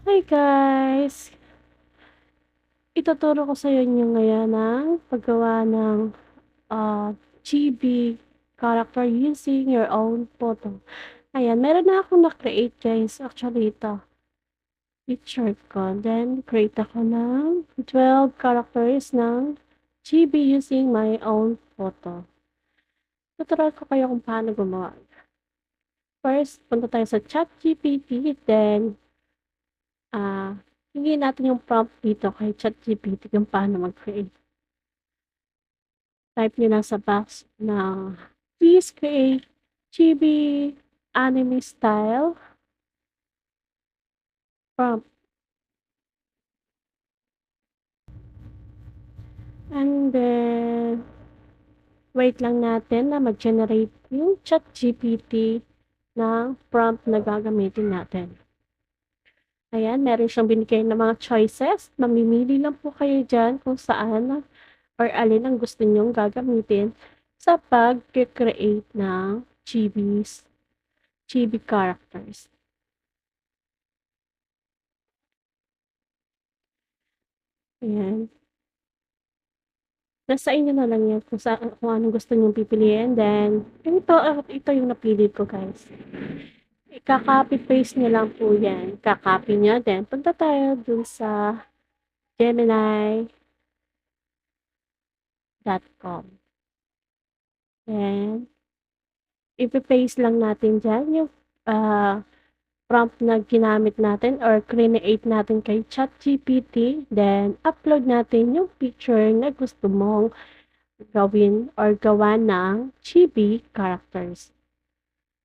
Hi guys! Ituturo ko sa inyo ngayon ang paggawa ng chibi character using your own photo. Ayan, meron na akong na-create guys. Actually, ito. Picture ko. Then, create ako ng 12 characters ng chibi using my own photo. Tuturuan ko kayo kung paano gumawa. First, punta tayo sa ChatGPT. Then, hingin natin yung prompt dito kay ChatGPT kung paano mag-create. Type nyo lang sa box na please create chibi anime style prompt. And then, wait lang natin na mag-generate yung ChatGPT ng prompt na gagamitin natin. Ayan, meron siyang binigay na mga choices. Mamimili lang po kayo dyan kung saan or alin ang gusto nyong gagamitin sa pag-create ng chibi characters. Ayan. Nasa inyo na lang yan kung anong gusto niyong pipiliin. Then, ito yung napili ko guys. Ika-copy paste niyo lang po yan. Kakopy niyo. Then, punta tayo dun sa gemini.com. Then, ipipaste lang natin dyan yung prompt na ginamit natin or create natin kay ChatGPT. Then, upload natin yung picture na gusto mong gawin or gawa ng chibi characters.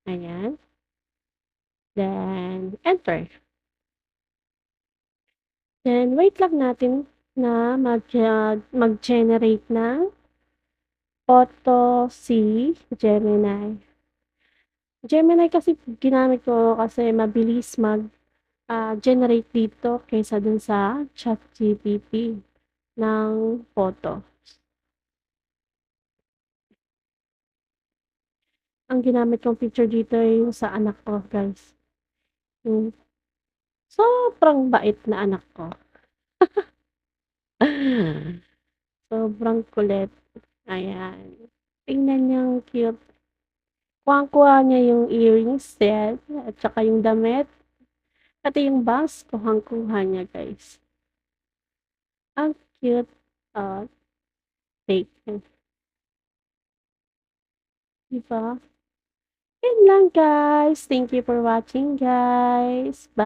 Ayan. Then, enter. Then, wait lang natin na mag-generate ng photo si Gemini. Gemini kasi ginamit ko kasi mabilis mag-generate dito kaysa dun sa ChatGPT ng photo. Ang ginamit kong picture dito ay yung sa anak ko, guys. Yung sobrang bait na anak ko. Sobrang kulit. Ayan. Tingnan niyo ang cute. Kuhang-kuha niya yung earrings set at saka yung damit. Pati yung bangs, kuhang-kuha niya, guys. Ang cute. Fake. Diba? Yun lang, guys. Thank you for watching, guys. Bye.